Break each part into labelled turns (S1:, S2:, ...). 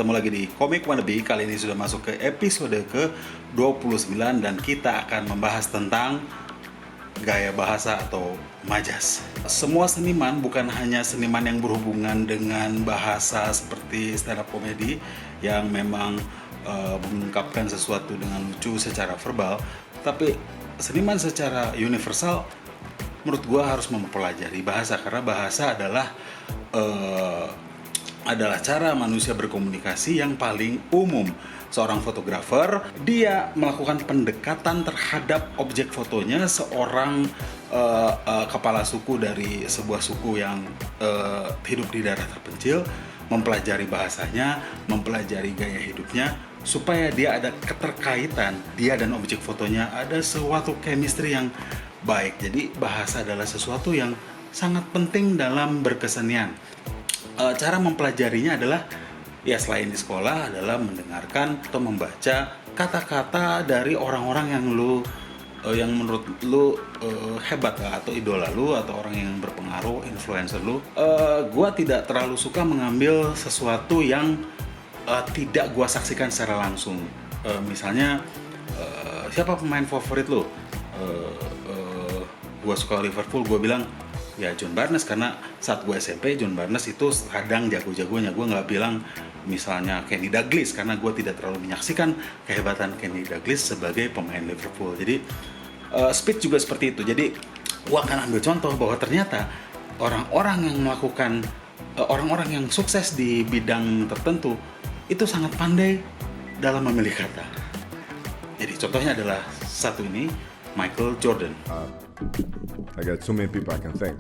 S1: ketemu lagi di Komik Wannabe. Kali ini sudah masuk ke episode ke-29 dan kita akan membahas tentang gaya bahasa atau majas. Semua seniman, bukan hanya seniman yang berhubungan dengan bahasa seperti stand up comedy yang memang mengungkapkan sesuatu dengan lucu secara verbal, tapi seniman secara universal menurut gue harus mempelajari bahasa, karena bahasa adalah cara manusia berkomunikasi yang paling umum. Seorang fotografer, dia melakukan pendekatan terhadap objek fotonya. Seorang kepala suku dari sebuah suku yang hidup di daerah terpencil mempelajari bahasanya, mempelajari gaya hidupnya, supaya dia ada keterkaitan, dia dan objek fotonya ada suatu chemistry yang baik. Jadi bahasa adalah sesuatu yang sangat penting dalam berkesenian. Cara mempelajarinya adalah, ya selain di sekolah, adalah mendengarkan atau membaca kata-kata dari orang-orang yang menurut lu hebat lah, atau idola lu, atau orang yang berpengaruh, influencer lu. Gua tidak terlalu suka mengambil sesuatu yang tidak gua saksikan secara langsung. Misalnya siapa pemain favorit lu? Gua suka Liverpool, gua bilang ya John Barnes, karena saat gue SMP John Barnes itu kadang jago-jagonya. Gue nggak bilang misalnya Kenny Dalglish, karena gue tidak terlalu menyaksikan kehebatan Kenny Dalglish sebagai pemain Liverpool. Jadi speed juga seperti itu. Jadi gue akan ambil contoh bahwa ternyata orang-orang yang melakukan orang-orang yang sukses di bidang tertentu itu sangat pandai dalam memilih kata. Jadi contohnya adalah satu ini, Michael Jordan.
S2: I got so many people I can thank.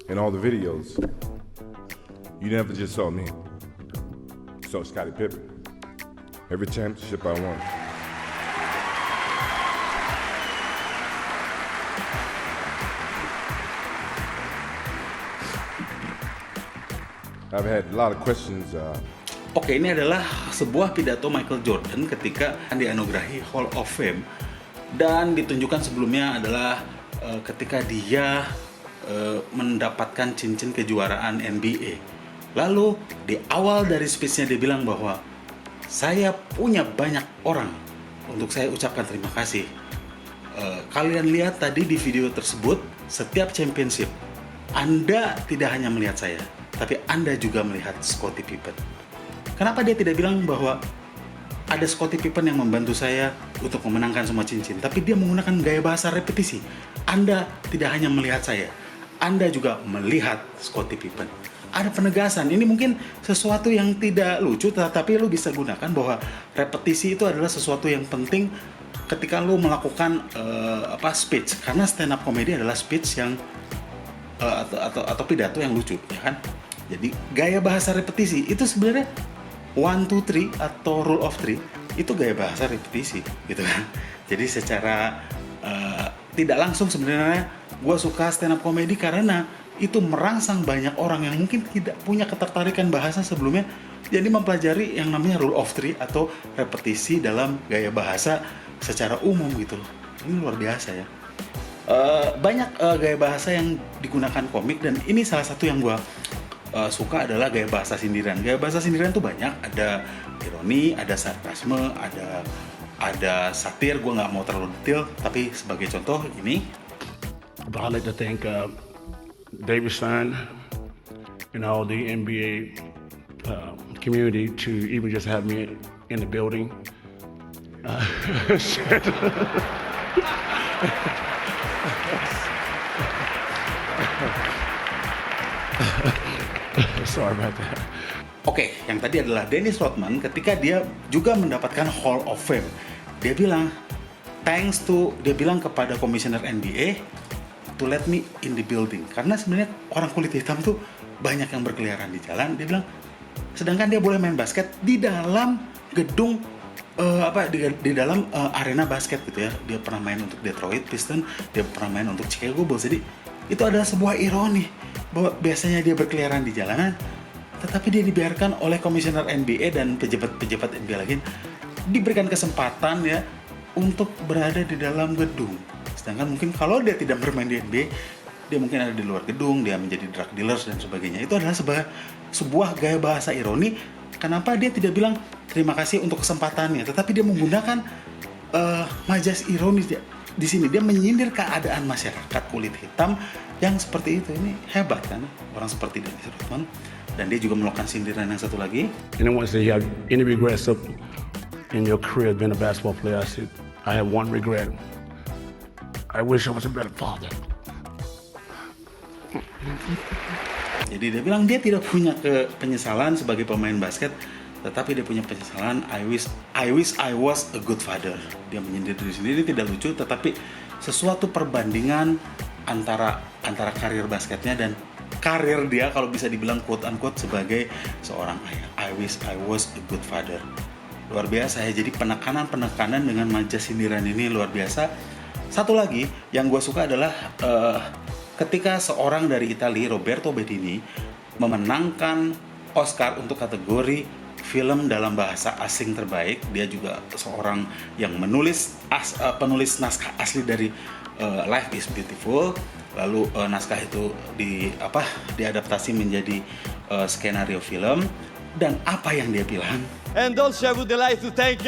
S2: In all the videos, you never just saw me. You saw Scottie Pippen. Every championship I won. I've had a lot of questions.
S1: Oke, ini adalah sebuah pidato Michael Jordan ketika dianugerahi Hall of Fame. Dan ditunjukkan sebelumnya adalah ketika dia mendapatkan cincin kejuaraan NBA. Lalu di awal dari speech-nya dia bilang bahwa saya punya banyak orang untuk saya ucapkan terima kasih. Kalian lihat tadi di video tersebut, setiap championship Anda tidak hanya melihat saya, tapi Anda juga melihat Scottie Pippen. Kenapa dia tidak bilang bahwa ada Scottie Pippen yang membantu saya untuk memenangkan semua cincin, tapi dia menggunakan gaya bahasa repetisi. Anda tidak hanya melihat saya, Anda juga melihat Scottie Pippen. Ada penegasan. Ini mungkin sesuatu yang tidak lucu, tetapi lu bisa gunakan bahwa repetisi itu adalah sesuatu yang penting ketika lu melakukan speech. Karena stand up comedy adalah speech yang atau pidato yang lucu, ya kan? Jadi gaya bahasa repetisi itu sebenarnya 1, 2, 3 atau rule of 3 itu gaya bahasa repetisi gitu kan. Jadi secara tidak langsung sebenarnya gue suka stand up comedy karena itu merangsang banyak orang yang mungkin tidak punya ketertarikan bahasa sebelumnya, jadi mempelajari yang namanya rule of 3 atau repetisi dalam gaya bahasa secara umum gitu. Ini luar biasa ya. Banyak gaya bahasa yang digunakan komik, dan ini salah satu yang gue suka adalah gaya bahasa sindiran. Gaya bahasa sindiran tuh banyak, ada ironi, ada sarkasme, ada satir. Gue nggak mau terlalu detail, tapi sebagai contoh ini.
S3: But I'd like to thank David Stern and all the NBA community to even just have me in the building. Sorry about that.
S1: Oke, yang tadi adalah Dennis Rodman ketika dia juga mendapatkan Hall of Fame. Dia bilang, dia bilang kepada komisioner NBA to let me in the building. Karena sebenarnya orang kulit hitam tuh banyak yang berkeliaran di jalan. Dia bilang, sedangkan dia boleh main basket di dalam gedung di dalam arena basket gitu ya. Dia pernah main untuk Detroit Pistons, dia pernah main untuk Chicago Bulls. Jadi itu adalah sebuah ironi bahwa biasanya dia berkeliaran di jalanan, tetapi dia dibiarkan oleh komisioner NBA dan pejabat-pejabat NBA lagi diberikan kesempatan ya untuk berada di dalam gedung. Sedangkan mungkin kalau dia tidak bermain di NBA, dia mungkin ada di luar gedung, dia menjadi drug dealers dan sebagainya. Itu adalah sebuah gaya bahasa ironi kenapa dia tidak bilang terima kasih untuk kesempatannya, tetapi dia menggunakan majas ironis di sini. Dia menyindir keadaan masyarakat kulit hitam yang seperti itu. Ini hebat kan, orang seperti Dennis Rodman. Dan dia juga melakukan sindiran yang satu lagi.
S3: Anyone say you have any regrets in your career being a basketball player? I said, I have one regret. I wish I was a better father.
S1: Jadi dia bilang dia tidak punya penyesalan sebagai pemain basket, tetapi dia punya penyesalan I wish I was a good father. Dia menyindir diri sendiri, tidak lucu, tetapi sesuatu perbandingan antara karir basketnya dan karir dia, kalau bisa dibilang quote unquote, sebagai seorang ayah. I wish I was a good father. Luar biasa ya. Jadi penekanan dengan majas sindiran ini luar biasa. Satu lagi yang gue suka adalah ketika seorang dari Italia, Roberto Benigni, memenangkan Oscar untuk kategori film dalam bahasa asing terbaik. Dia juga seorang yang penulis naskah asli dari Life is Beautiful. Lalu naskah itu diadaptasi menjadi skenario film. Dan apa yang dia bilang?
S4: And also I would like to thank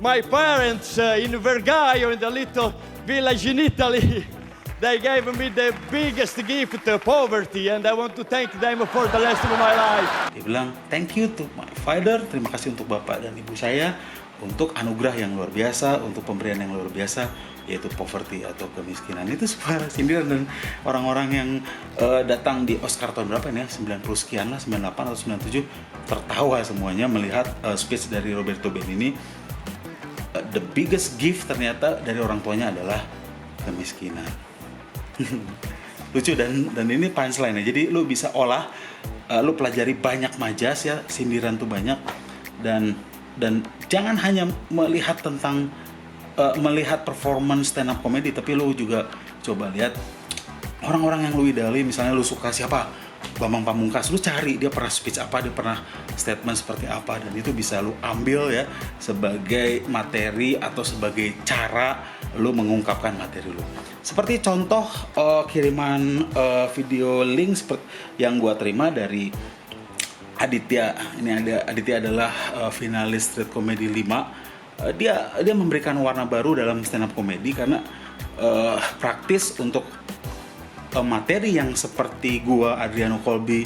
S4: my parents in Vergaio, in the little village in Italy. They gave me the biggest gift, poverty, and I want to thank them for the rest of my life.
S1: Dia bilang, thank you to my father, terima kasih untuk bapak dan ibu saya, untuk anugerah yang luar biasa, untuk pemberian yang luar biasa, yaitu poverty atau kemiskinan. Itu sebuah sindiran, dan orang-orang yang datang di Oscar tahun berapa ini ya, 90 sekian lah, 98 atau 97, tertawa semuanya melihat speech dari Roberto Benigni. The biggest gift ternyata dari orang tuanya adalah kemiskinan. Lucu dan ini punchline ya. Jadi lu bisa olah, lu pelajari banyak majas ya, sindiran tuh banyak, dan jangan hanya melihat tentang melihat performance stand up comedy, tapi lu juga coba lihat orang-orang yang lu idoli. Misalnya lu suka siapa, Bambang Pamungkas, lu cari dia pernah speech apa, dia pernah statement seperti apa, dan itu bisa lu ambil ya sebagai materi atau sebagai cara lu mengungkapkan materi lu. Seperti contoh kiriman video link yang gua terima dari Aditya. Aditya adalah finalis Street Comedy 5. Dia memberikan warna baru dalam stand up comedy karena praktis untuk materi yang seperti gua, Adriano Colby,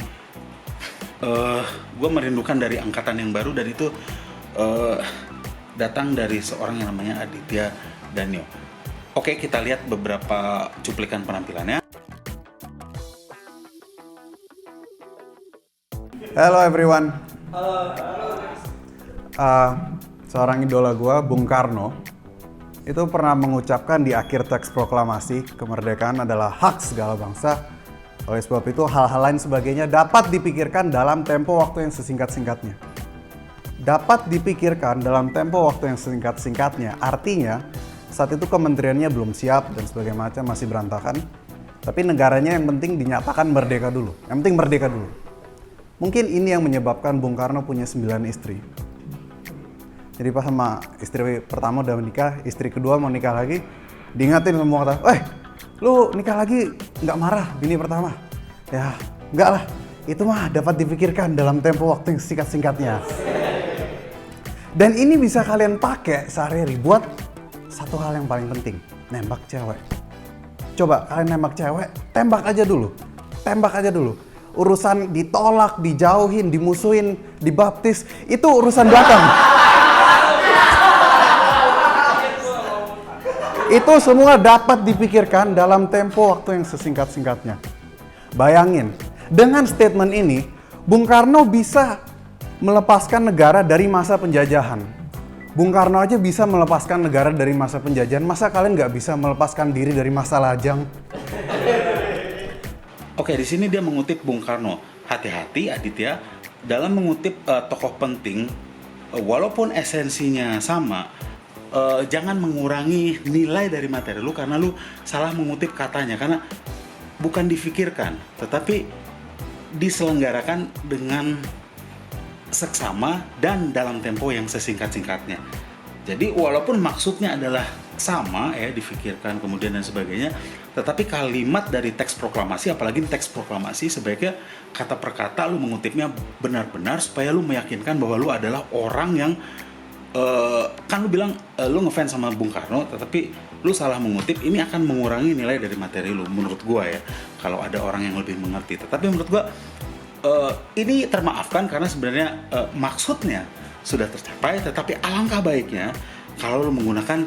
S1: gua merindukan dari angkatan yang baru, dan itu datang dari seorang yang namanya Aditya Danio. Oke, kita lihat beberapa cuplikan penampilannya.
S5: Hello everyone. Seorang idola gua, Bung Karno, itu pernah mengucapkan di akhir teks proklamasi kemerdekaan adalah hak segala bangsa. Oleh sebab itu, hal-hal lain sebagainya dapat dipikirkan dalam tempo waktu yang sesingkat-singkatnya. Dapat dipikirkan dalam tempo waktu yang sesingkat-singkatnya, artinya saat itu kementeriannya belum siap dan sebagainya macam, masih berantakan. Tapi negaranya yang penting dinyatakan merdeka dulu. Yang penting merdeka dulu. Mungkin ini yang menyebabkan Bung Karno punya 9 istri. Jadi pas sama istri pertama udah menikah, istri kedua mau nikah lagi, diingatin semua kata, lu nikah lagi nggak marah bini pertama? Ya, nggak lah. Itu mah dapat dipikirkan dalam tempo waktu yang singkat-singkatnya. Dan ini bisa kalian pakai sehari-hari buat satu hal yang paling penting, nembak cewek. Coba kalian nembak cewek, tembak aja dulu. Tembak aja dulu. Urusan ditolak, dijauhin, dimusuhin, dibaptis, itu urusan belakang. Itu semua dapat dipikirkan dalam tempo waktu yang sesingkat-singkatnya. Bayangin, dengan statement ini, Bung Karno bisa melepaskan negara dari masa penjajahan. Bung Karno aja bisa melepaskan negara dari masa penjajahan, masa kalian nggak bisa melepaskan diri dari masa lajang?
S1: Oke, di sini dia mengutip Bung Karno. Hati-hati Aditya, dalam mengutip tokoh penting, walaupun esensinya sama, jangan mengurangi nilai dari materi lu karena lu salah mengutip katanya, karena bukan difikirkan tetapi diselenggarakan dengan seksama dan dalam tempo yang sesingkat-singkatnya. Jadi walaupun maksudnya adalah sama ya, difikirkan kemudian dan sebagainya, tetapi kalimat dari teks proklamasi, apalagi teks proklamasi, sebaiknya kata per kata lu mengutipnya benar-benar supaya lu meyakinkan bahwa lu adalah orang yang kan lu bilang lu ngefans sama Bung Karno, tetapi lu salah mengutip, ini akan mengurangi nilai dari materi lu menurut gua ya, kalau ada orang yang lebih mengerti. Tetapi menurut gua ini termaafkan karena sebenarnya maksudnya sudah tercapai, tetapi alangkah baiknya kalau lu menggunakan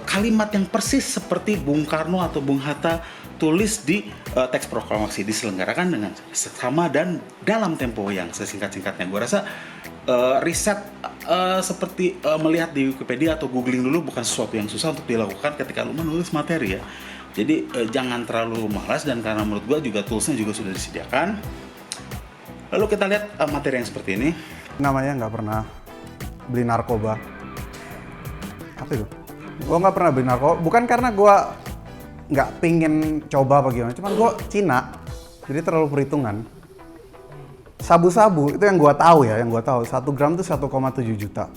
S1: kalimat yang persis seperti Bung Karno atau Bung Hatta tulis di teks proklamasi, diselenggarakan dengan sama dan dalam tempo yang sesingkat-singkatnya. Gue rasa riset seperti melihat di Wikipedia atau googling dulu bukan sesuatu yang susah untuk dilakukan ketika lu menulis materi ya. Jadi jangan terlalu malas, dan karena menurut gue juga toolsnya juga sudah disediakan. Lalu kita lihat materi yang seperti ini.
S5: Namanya nggak pernah beli narkoba. Apa itu? Gue nggak pernah beli narkoba, bukan karena gue nggak pingin coba bagaimana, cuman gue Cina, jadi terlalu perhitungan. Sabu-sabu itu yang gue tahu ya, 1 gram itu 1,7 juta.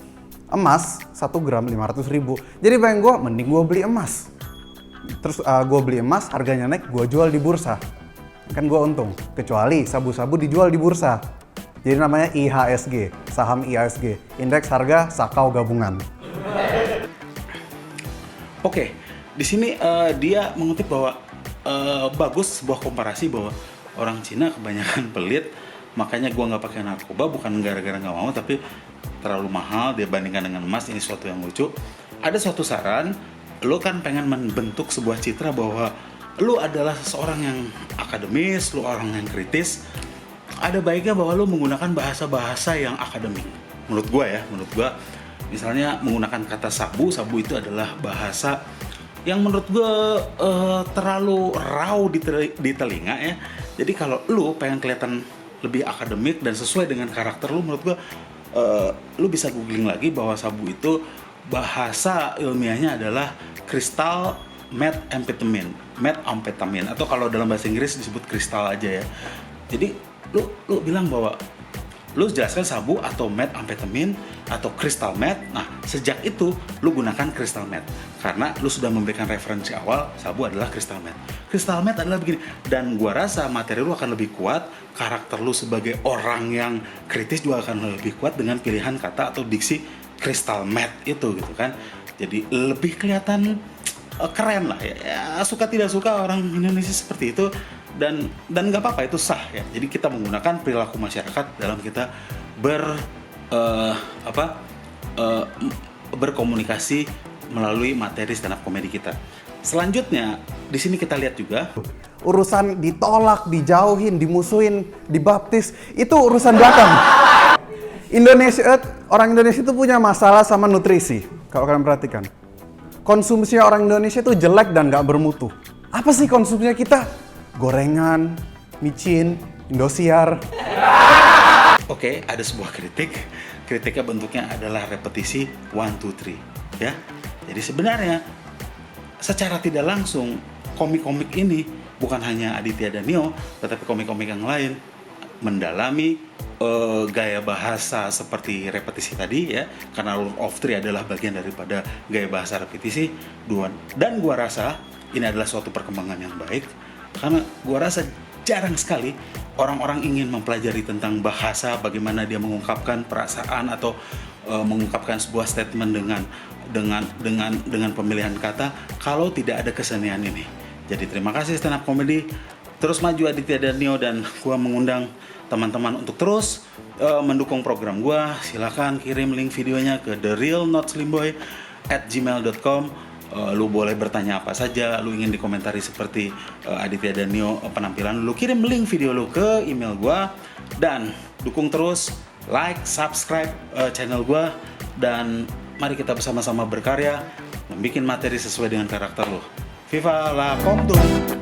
S5: Emas 1 gram 500.000. Jadi pengen gue, mending gue beli emas. Terus gue beli emas, harganya naik, gue jual di bursa. Kan gue untung, kecuali sabu-sabu dijual di bursa. Jadi namanya IHSG, saham IHSG, indeks harga sakau gabungan.
S1: Oke, di sini dia mengutip bahwa bagus sebuah komparasi bahwa orang Cina kebanyakan pelit, makanya gua nggak pakai narkoba bukan gara-gara nggak mau, tapi terlalu mahal dia bandingkan dengan emas. Ini suatu yang lucu. Ada suatu saran, lo kan pengen membentuk sebuah citra bahwa lo adalah seseorang yang akademis, lo orang yang kritis. Ada baiknya bahwa lo menggunakan bahasa-bahasa yang akademik. Menurut gua, misalnya menggunakan kata sabu itu adalah bahasa yang menurut gue terlalu raw di telinga ya. Jadi kalau lu pengen kelihatan lebih akademik dan sesuai dengan karakter lu, menurut gue lu bisa googling lagi bahwa sabu itu bahasa ilmiahnya adalah crystal methamphetamine, atau kalau dalam bahasa Inggris disebut kristal aja ya. Jadi lu bilang bahwa lu jelaskan sabu atau methamphetamine atau crystal meth. Nah, sejak itu lu gunakan crystal meth karena lu sudah memberikan referensi awal sabu adalah crystal meth. Crystal meth adalah begini, dan gua rasa materi lu akan lebih kuat, karakter lu sebagai orang yang kritis juga akan lebih kuat dengan pilihan kata atau diksi crystal meth itu gitu kan. Jadi lebih kelihatan keren lah ya. Suka tidak suka orang Indonesia seperti itu, dan nggak apa-apa, itu sah ya. Jadi kita menggunakan perilaku masyarakat dalam kita berkomunikasi melalui materi stand up comedy kita. Selanjutnya di sini kita lihat juga
S5: Urusan ditolak, dijauhin, dimusuhin, dibaptis, itu urusan belakang. Orang Indonesia itu punya masalah sama nutrisi. Kalau kalian perhatikan, konsumsi orang Indonesia itu jelek dan nggak bermutu. Apa sih konsumsinya kita? Gorengan, micin, Indosiar.
S1: Oke, ada sebuah kritiknya bentuknya adalah repetisi 1, 2, 3 ya. Jadi sebenarnya secara tidak langsung komik-komik ini bukan hanya Aditya dan Nio, tetapi komik-komik yang lain mendalami gaya bahasa seperti repetisi tadi ya, karena rule of three adalah bagian daripada gaya bahasa repetisi. Dan gua rasa ini adalah suatu perkembangan yang baik, karena gua rasa jarang sekali orang-orang ingin mempelajari tentang bahasa, bagaimana dia mengungkapkan perasaan atau mengungkapkan sebuah statement dengan pemilihan kata kalau tidak ada kesenian ini. Jadi terima kasih stand up comedy, terus maju Aditya dan Nio, dan gua mengundang teman-teman untuk terus mendukung program gua. Silakan kirim link videonya ke therealnotslimboy@gmail.com. Lu boleh bertanya apa saja, lu ingin dikomentari seperti Aditya dan Nio penampilan lu, kirim link video lu ke email gua, dan dukung terus, like, subscribe channel gua, dan mari kita bersama-sama berkarya membuat materi sesuai dengan karakter lu. Viva la Komtung!